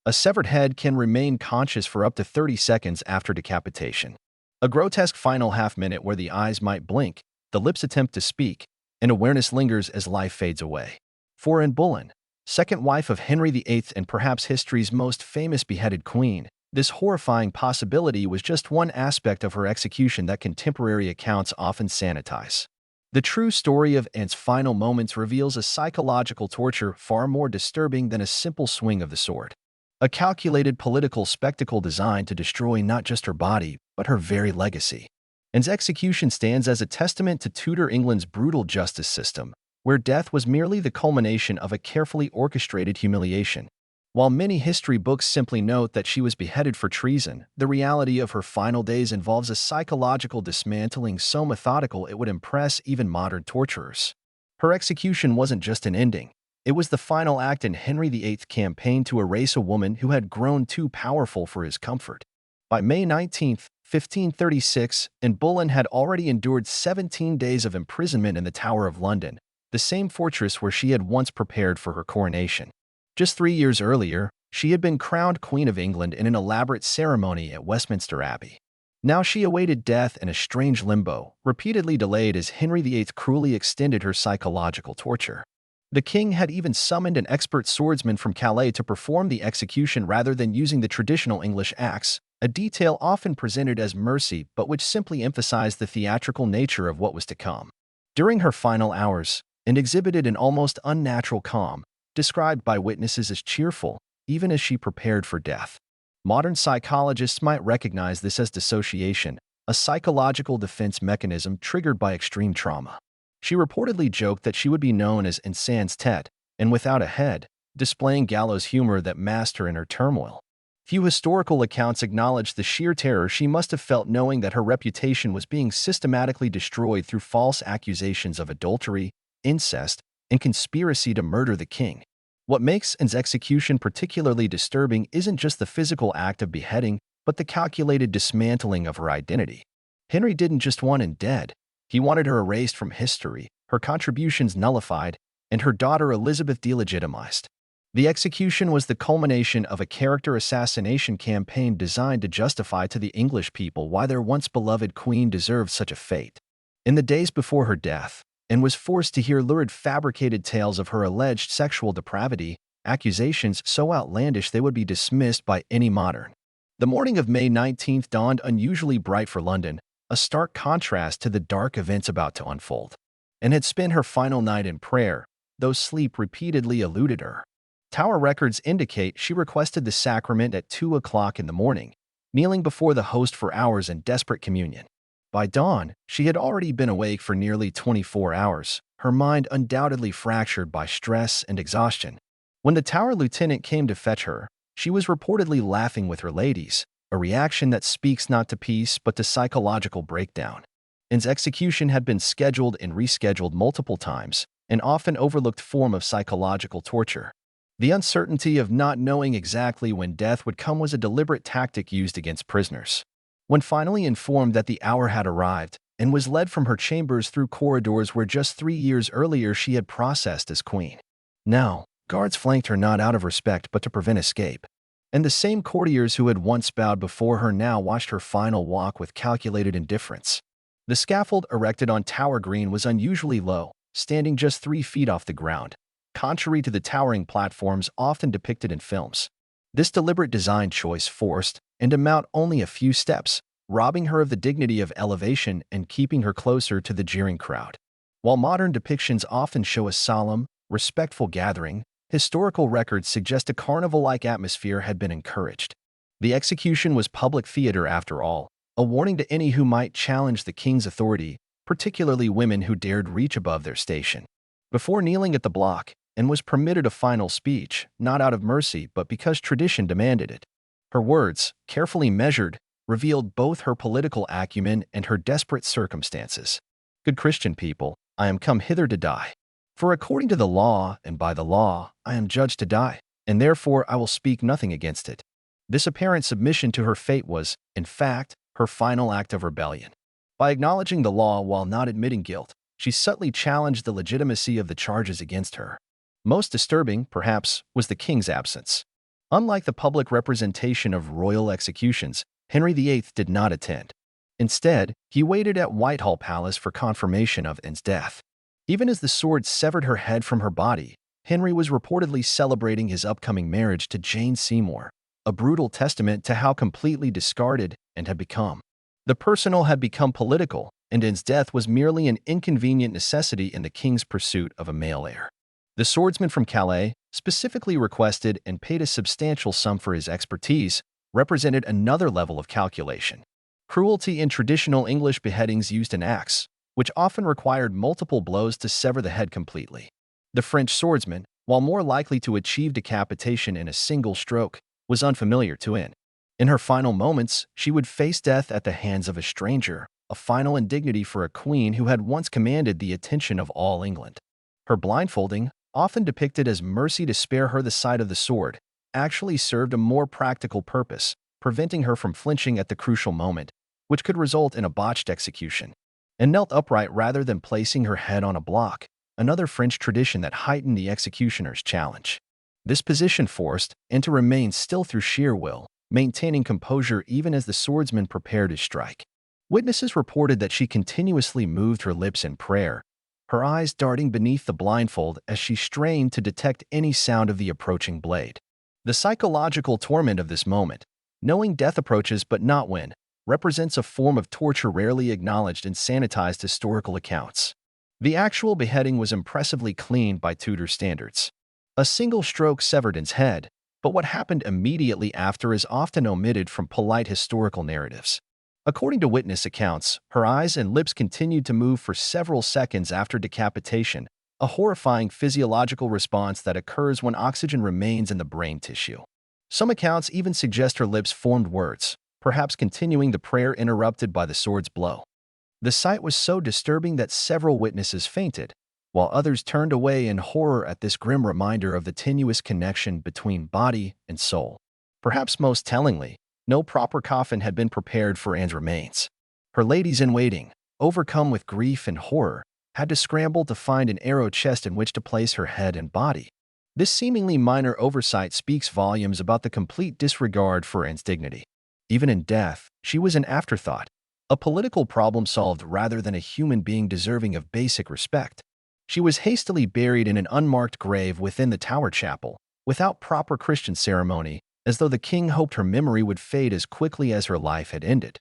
A severed head can remain conscious for up to 30 seconds after decapitation. A grotesque final half-minute where the eyes might blink, the lips attempt to speak, and awareness lingers as life fades away. For in Boleyn, second wife of Henry VIII and perhaps history's most famous beheaded queen, this horrifying possibility was just one aspect of her execution that contemporary accounts often sanitize. The true story of Anne's final moments reveals a psychological torture far more disturbing than a simple swing of the sword. A calculated political spectacle designed to destroy not just her body, but her very legacy. Anne's execution stands as a testament to Tudor England's brutal justice system, where death was merely the culmination of a carefully orchestrated humiliation. While many history books simply note that she was beheaded for treason, the reality of her final days involves a psychological dismantling so methodical it would impress even modern torturers. Her execution wasn't just an ending. It was the final act in Henry VIII's campaign to erase a woman who had grown too powerful for his comfort. By May 19, 1536, Anne Boleyn had already endured 17 days of imprisonment in the Tower of London, the same fortress where she had once prepared for her coronation. Just 3 years earlier, she had been crowned Queen of England in an elaborate ceremony at Westminster Abbey. Now she awaited death in a strange limbo, repeatedly delayed as Henry VIII cruelly extended her psychological torture. The king had even summoned an expert swordsman from Calais to perform the execution rather than using the traditional English axe, a detail often presented as mercy but which simply emphasized the theatrical nature of what was to come. During her final hours, Anne exhibited an almost unnatural calm, described by witnesses as cheerful, even as she prepared for death. Modern psychologists might recognize this as dissociation, a psychological defense mechanism triggered by extreme trauma. She reportedly joked that she would be known as "en sans tête" and without a head, displaying gallows humor that masked her in her turmoil. Few historical accounts acknowledge the sheer terror she must have felt knowing that her reputation was being systematically destroyed through false accusations of adultery, incest, and conspiracy to murder the king. What makes Anne's execution particularly disturbing isn't just the physical act of beheading, but the calculated dismantling of her identity. Henry didn't just want Anne dead. He wanted her erased from history, her contributions nullified, and her daughter Elizabeth delegitimized. The execution was the culmination of a character assassination campaign designed to justify to the English people why their once beloved queen deserved such a fate. In the days before her death, Anne was forced to hear lurid fabricated tales of her alleged sexual depravity, accusations so outlandish they would be dismissed by any modern. The morning of May 19 dawned unusually bright for London, a stark contrast to the dark events about to unfold. Anne had spent her final night in prayer, though sleep repeatedly eluded her. Tower records indicate she requested the sacrament at 2 o'clock in the morning, kneeling before the host for hours in desperate communion. By dawn, she had already been awake for nearly 24 hours, her mind undoubtedly fractured by stress and exhaustion. When the Tower lieutenant came to fetch her, she was reportedly laughing with her ladies, a reaction that speaks not to peace but to psychological breakdown. Anne's execution had been scheduled and rescheduled multiple times, an often overlooked form of psychological torture. The uncertainty of not knowing exactly when death would come was a deliberate tactic used against prisoners. When finally informed that the hour had arrived, Anne was led from her chambers through corridors where just 3 years earlier she had processed as queen. Now, guards flanked her not out of respect but to prevent escape. And the same courtiers who had once bowed before her now watched her final walk with calculated indifference. The scaffold erected on Tower Green was unusually low, standing just 3 feet off the ground, contrary to the towering platforms often depicted in films. This deliberate design choice forced Anne to mount only a few steps, robbing her of the dignity of elevation and keeping her closer to the jeering crowd. While modern depictions often show a solemn, respectful gathering, historical records suggest a carnival-like atmosphere had been encouraged. The execution was public theater after all, a warning to any who might challenge the king's authority, particularly women who dared reach above their station. Before kneeling at the block, Anne was permitted a final speech, not out of mercy but because tradition demanded it. Her words, carefully measured, revealed both her political acumen and her desperate circumstances. "Good Christian people, I am come hither to die. For according to the law and by the law, I am judged to die, and therefore I will speak nothing against it." This apparent submission to her fate was, in fact, her final act of rebellion. By acknowledging the law while not admitting guilt, she subtly challenged the legitimacy of the charges against her. Most disturbing, perhaps, was the king's absence. Unlike the public representation of royal executions, Henry VIII did not attend. Instead, he waited at Whitehall Palace for confirmation of Anne's death. Even as the sword severed her head from her body, Henry was reportedly celebrating his upcoming marriage to Jane Seymour, a brutal testament to how completely discarded Anne had become. The personal had become political, and Anne's death was merely an inconvenient necessity in the king's pursuit of a male heir. The swordsman from Calais, specifically requested and paid a substantial sum for his expertise, represented another level of calculation. Cruelty in traditional English beheadings used an axe, which often required multiple blows to sever the head completely. The French swordsman, while more likely to achieve decapitation in a single stroke, was unfamiliar to Anne. In her final moments, she would face death at the hands of a stranger, a final indignity for a queen who had once commanded the attention of all England. Her blindfolding, often depicted as mercy to spare her the sight of the sword, actually served a more practical purpose, preventing her from flinching at the crucial moment, which could result in a botched execution. And knelt upright rather than placing her head on a block, another French tradition that heightened the executioner's challenge. This position forced Anne to remain still through sheer will, maintaining composure even as the swordsman prepared to strike. Witnesses reported that she continuously moved her lips in prayer, her eyes darting beneath the blindfold as she strained to detect any sound of the approaching blade. The psychological torment of this moment, knowing death approaches but not when, represents a form of torture rarely acknowledged in sanitized historical accounts. The actual beheading was impressively clean by Tudor standards. A single stroke severed Anne's head, but what happened immediately after is often omitted from polite historical narratives. According to witness accounts, her eyes and lips continued to move for several seconds after decapitation, a horrifying physiological response that occurs when oxygen remains in the brain tissue. Some accounts even suggest her lips formed words, perhaps continuing the prayer interrupted by the sword's blow. The sight was so disturbing that several witnesses fainted, while others turned away in horror at this grim reminder of the tenuous connection between body and soul. Perhaps most tellingly, no proper coffin had been prepared for Anne's remains. Her ladies-in-waiting, overcome with grief and horror, had to scramble to find an arrow chest in which to place her head and body. This seemingly minor oversight speaks volumes about the complete disregard for Anne's dignity. Even in death, she was an afterthought, a political problem solved rather than a human being deserving of basic respect. She was hastily buried in an unmarked grave within the Tower Chapel, without proper Christian ceremony, as though the king hoped her memory would fade as quickly as her life had ended.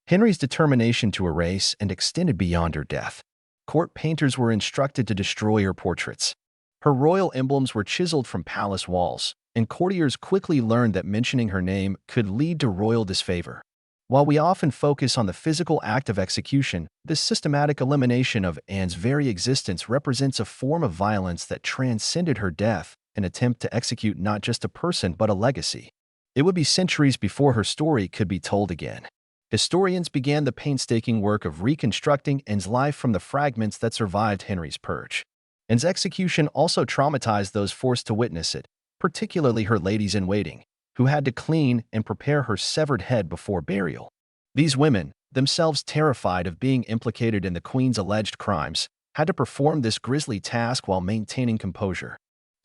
Henry's determination to erase and extended beyond her death. Court painters were instructed to destroy her portraits. Her royal emblems were chiseled from palace walls, and courtiers quickly learned that mentioning her name could lead to royal disfavor. While we often focus on the physical act of execution, this systematic elimination of Anne's very existence represents a form of violence that transcended her death, an attempt to execute not just a person but a legacy. It would be centuries before her story could be told again. Historians began the painstaking work of reconstructing Anne's life from the fragments that survived Henry's purge. Anne's execution also traumatized those forced to witness it, particularly her ladies-in-waiting, who had to clean and prepare her severed head before burial. These women, themselves terrified of being implicated in the Queen's alleged crimes, had to perform this grisly task while maintaining composure.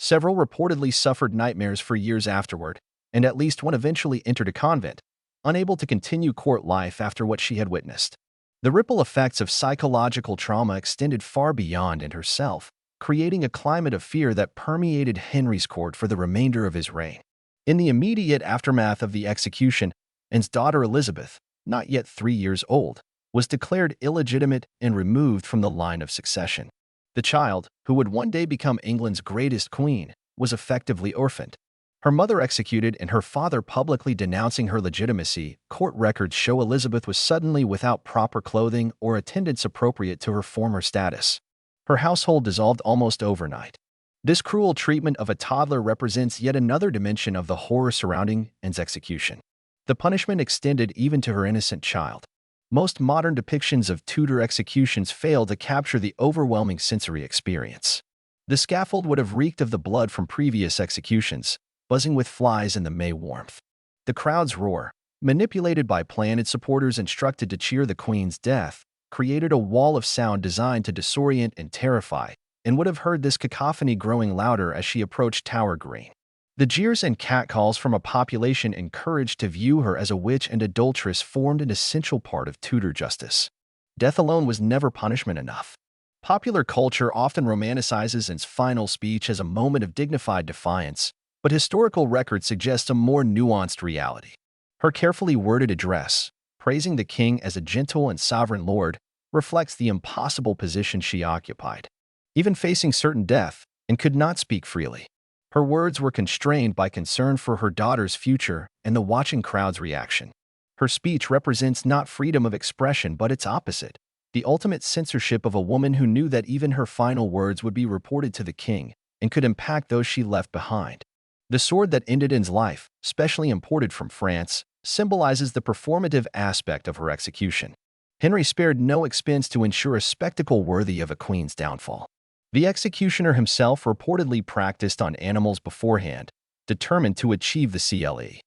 Several reportedly suffered nightmares for years afterward, and at least one eventually entered a convent, unable to continue court life after what she had witnessed. The ripple effects of psychological trauma extended far beyond Anne herself, creating a climate of fear that permeated Henry's court for the remainder of his reign. In the immediate aftermath of the execution, Anne's daughter Elizabeth, not yet 3 years old, was declared illegitimate and removed from the line of succession. The child, who would one day become England's greatest queen, was effectively orphaned. Her mother executed and her father publicly denouncing her legitimacy, court records show Elizabeth was suddenly without proper clothing or attendance appropriate to her former status. Her household dissolved almost overnight. This cruel treatment of a toddler represents yet another dimension of the horror surrounding Anne's execution. The punishment extended even to her innocent child. Most modern depictions of Tudor executions fail to capture the overwhelming sensory experience. The scaffold would have reeked of the blood from previous executions, buzzing with flies in the May warmth. The crowd's roar, manipulated by planted supporters instructed to cheer the Queen's death, created a wall of sound designed to disorient and terrify, and would have heard this cacophony growing louder as she approached Tower Green. The jeers and catcalls from a population encouraged to view her as a witch and adulteress formed an essential part of Tudor justice. Death alone was never punishment enough. Popular culture often romanticizes Anne's final speech as a moment of dignified defiance, but historical record suggests a more nuanced reality. Her carefully worded address, praising the king as a gentle and sovereign lord, reflects the impossible position she occupied. Even facing certain death, Anne could not speak freely. Her words were constrained by concern for her daughter's future and the watching crowd's reaction. Her speech represents not freedom of expression but its opposite, the ultimate censorship of a woman who knew that even her final words would be reported to the king and could impact those she left behind. The sword that ended Anne's life, specially imported from France, symbolizes the performative aspect of her execution. Henry spared no expense to ensure a spectacle worthy of a queen's downfall. The executioner himself reportedly practiced on animals beforehand, determined to achieve the CLE.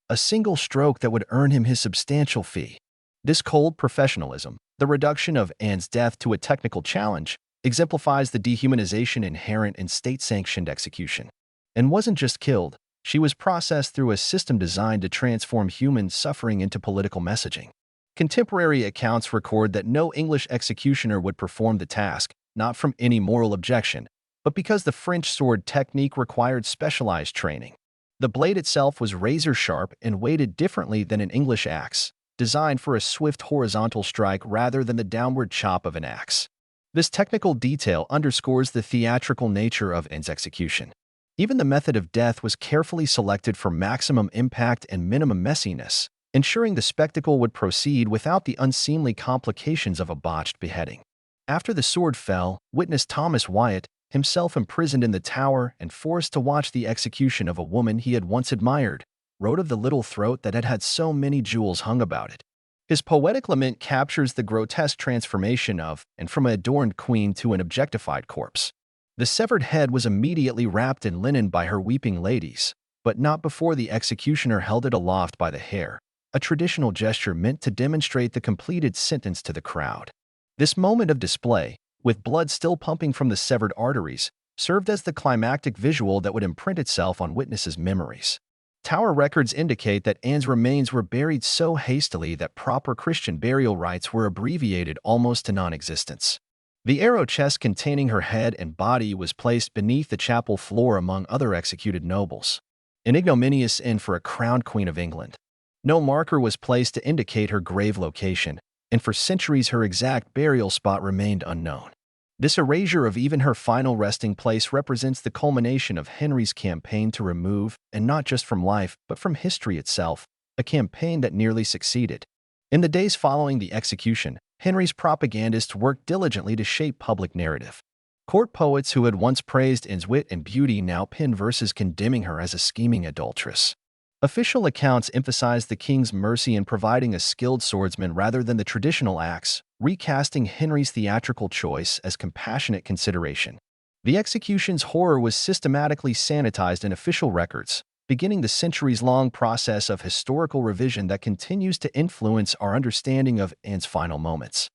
A single stroke that would earn him his substantial fee. This cold professionalism, the reduction of Anne's death to a technical challenge, exemplifies the dehumanization inherent in state-sanctioned execution. Anne wasn't just killed, she was processed through a system designed to transform human suffering into political messaging. Contemporary accounts record that no English executioner would perform the task, not from any moral objection, but because the French sword technique required specialized training. The blade itself was razor-sharp and weighted differently than an English axe, designed for a swift horizontal strike rather than the downward chop of an axe. This technical detail underscores the theatrical nature of Anne's execution. Even the method of death was carefully selected for maximum impact and minimum messiness, ensuring the spectacle would proceed without the unseemly complications of a botched beheading. After the sword fell, witness Thomas Wyatt, himself imprisoned in the Tower and forced to watch the execution of a woman he had once admired, wrote of the little throat that had had so many jewels hung about it. His poetic lament captures the grotesque transformation of and from an adorned queen to an objectified corpse. The severed head was immediately wrapped in linen by her weeping ladies, but not before the executioner held it aloft by the hair, a traditional gesture meant to demonstrate the completed sentence to the crowd. This moment of display, with blood still pumping from the severed arteries, served as the climactic visual that would imprint itself on witnesses' memories. Tower records indicate that Anne's remains were buried so hastily that proper Christian burial rites were abbreviated almost to non-existence. The arrow chest containing her head and body was placed beneath the chapel floor among other executed nobles. An ignominious end for a crowned queen of England. No marker was placed to indicate her grave location, and for centuries her exact burial spot remained unknown. This erasure of even her final resting place represents the culmination of Henry's campaign to remove, and not just from life, but from history itself, a campaign that nearly succeeded. In the days following the execution, Henry's propagandists worked diligently to shape public narrative. Court poets who had once praised Anne's wit and beauty now penned verses condemning her as a scheming adulteress. Official accounts emphasized the king's mercy in providing a skilled swordsman rather than the traditional axe, recasting Henry's theatrical choice as compassionate consideration. The execution's horror was systematically sanitized in official records, beginning the centuries-long process of historical revision that continues to influence our understanding of Anne's final moments.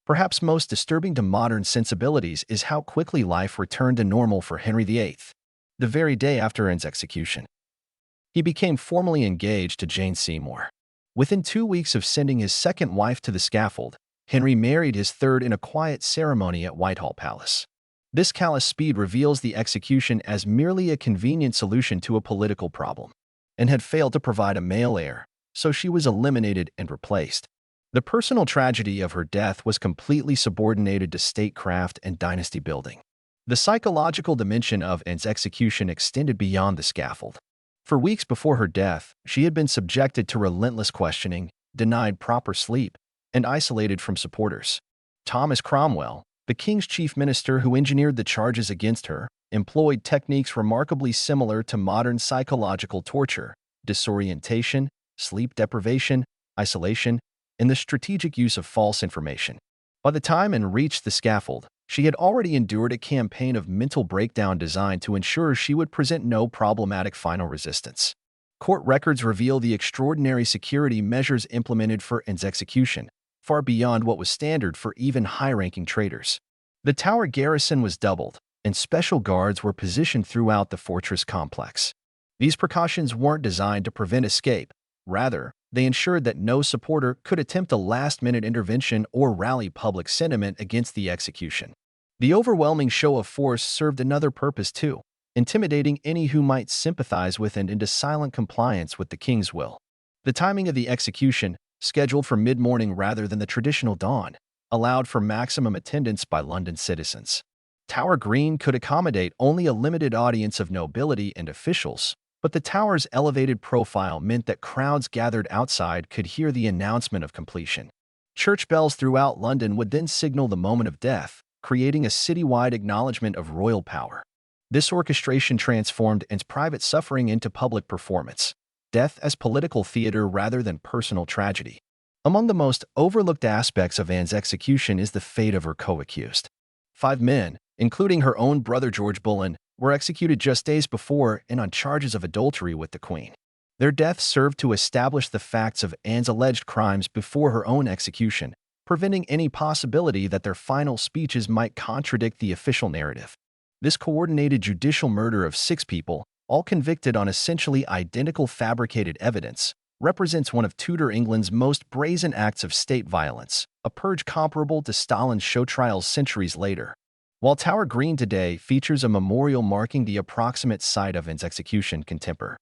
Perhaps most disturbing to modern sensibilities is how quickly life returned to normal for Henry VIII, the very day after Anne's execution. He became formally engaged to Jane Seymour. Within 2 weeks of sending his second wife to the scaffold, Henry married his third in a quiet ceremony at Whitehall Palace. This callous speed reveals the execution as merely a convenient solution to a political problem, and had failed to provide a male heir, so she was eliminated and replaced. The personal tragedy of her death was completely subordinated to statecraft and dynasty building. The psychological dimension of Anne's execution extended beyond the scaffold. For weeks before her death, she had been subjected to relentless questioning, denied proper sleep, and isolated from supporters. Thomas Cromwell, the king's chief minister who engineered the charges against her, employed techniques remarkably similar to modern psychological torture: disorientation, sleep deprivation, isolation, and the strategic use of false information. By the time Anne reached the scaffold, she had already endured a campaign of mental breakdown designed to ensure she would present no problematic final resistance. Court records reveal the extraordinary security measures implemented for Anne's execution, far beyond what was standard for even high-ranking traitors. The Tower garrison was doubled, and special guards were positioned throughout the fortress complex. These precautions weren't designed to prevent escape. Rather, they ensured that no supporter could attempt a last-minute intervention or rally public sentiment against the execution. The overwhelming show of force served another purpose too, intimidating any who might sympathize with and into silent compliance with the king's will. The timing of the execution, scheduled for mid-morning rather than the traditional dawn, allowed for maximum attendance by London citizens. Tower Green could accommodate only a limited audience of nobility and officials, but the tower's elevated profile meant that crowds gathered outside could hear the announcement of completion. Church bells throughout London would then signal the moment of death, creating a citywide acknowledgement of royal power. This orchestration transformed Anne's private suffering into public performance, death as political theater rather than personal tragedy. Among the most overlooked aspects of Anne's execution is the fate of her co-accused. 5 men, including her own brother George Boleyn, were executed just days before and on charges of adultery with the Queen. Their deaths served to establish the facts of Anne's alleged crimes before her own execution, preventing any possibility that their final speeches might contradict the official narrative. This coordinated judicial murder of 6 people, all convicted on essentially identical fabricated evidence, represents one of Tudor England's most brazen acts of state violence, a purge comparable to Stalin's show trials centuries later. While Tower Green today features a memorial marking the approximate site of Anne's execution contemporary,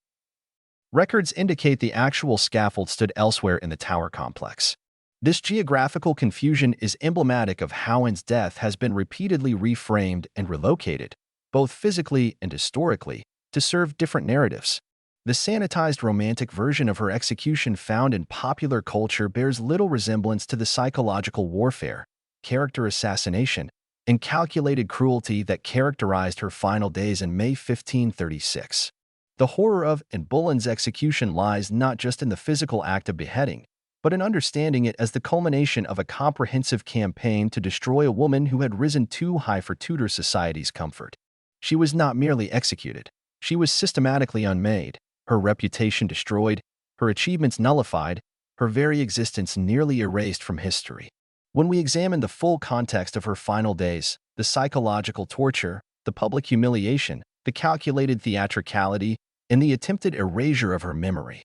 records indicate the actual scaffold stood elsewhere in the Tower complex. This geographical confusion is emblematic of how Anne's death has been repeatedly reframed and relocated, both physically and historically, to serve different narratives. The sanitized romantic version of her execution found in popular culture bears little resemblance to the psychological warfare, character assassination, and calculated cruelty that characterized her final days in May 1536. The horror of Anne Boleyn's execution lies not just in the physical act of beheading, but in understanding it as the culmination of a comprehensive campaign to destroy a woman who had risen too high for Tudor society's comfort. She was not merely executed. She was systematically unmade, her reputation destroyed, her achievements nullified, her very existence nearly erased from history. When we examine the full context of her final days, the psychological torture, the public humiliation, the calculated theatricality, and the attempted erasure of her memory,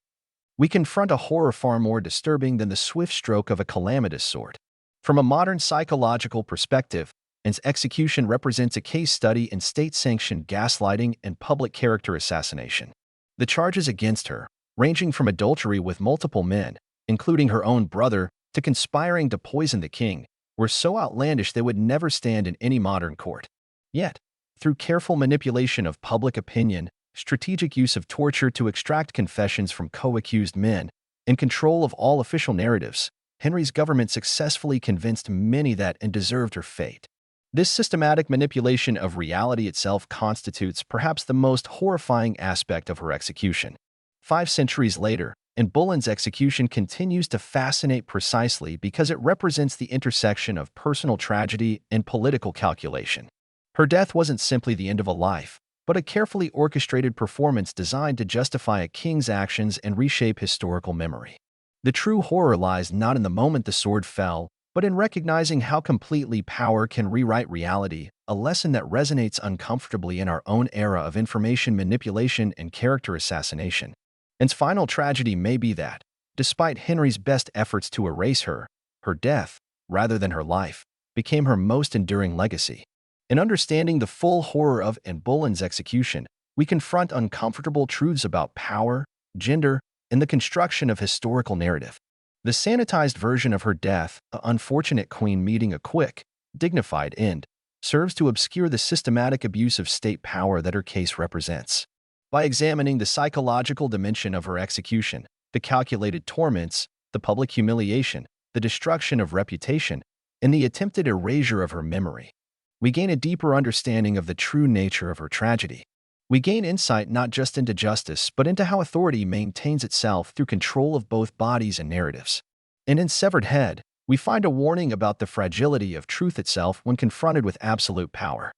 we confront a horror far more disturbing than the swift stroke of a calamitous sword. From a modern psychological perspective, Anne's execution represents a case study in state-sanctioned gaslighting and public character assassination. The charges against her, ranging from adultery with multiple men, including her own brother, to conspiring to poison the king, were so outlandish they would never stand in any modern court. Yet, through careful manipulation of public opinion, strategic use of torture to extract confessions from co-accused men, and control of all official narratives, Henry's government successfully convinced many that Anne deserved her fate. This systematic manipulation of reality itself constitutes perhaps the most horrifying aspect of her execution. 5 centuries later, Anne Boleyn's execution continues to fascinate precisely because it represents the intersection of personal tragedy and political calculation. Her death wasn't simply the end of a life, but a carefully orchestrated performance designed to justify a king's actions and reshape historical memory. The true horror lies not in the moment the sword fell, but in recognizing how completely power can rewrite reality, a lesson that resonates uncomfortably in our own era of information manipulation and character assassination. Anne's final tragedy may be that, despite Henry's best efforts to erase her, her death, rather than her life, became her most enduring legacy. In understanding the full horror of Anne Boleyn's execution, we confront uncomfortable truths about power, gender, and the construction of historical narrative. The sanitized version of her death, an unfortunate queen meeting a quick, dignified end, serves to obscure the systematic abuse of state power that her case represents. By examining the psychological dimension of her execution, the calculated torments, the public humiliation, the destruction of reputation, and the attempted erasure of her memory, we gain a deeper understanding of the true nature of her tragedy. We gain insight not just into justice, but into how authority maintains itself through control of both bodies and narratives. And in Severed Head, we find a warning about the fragility of truth itself when confronted with absolute power.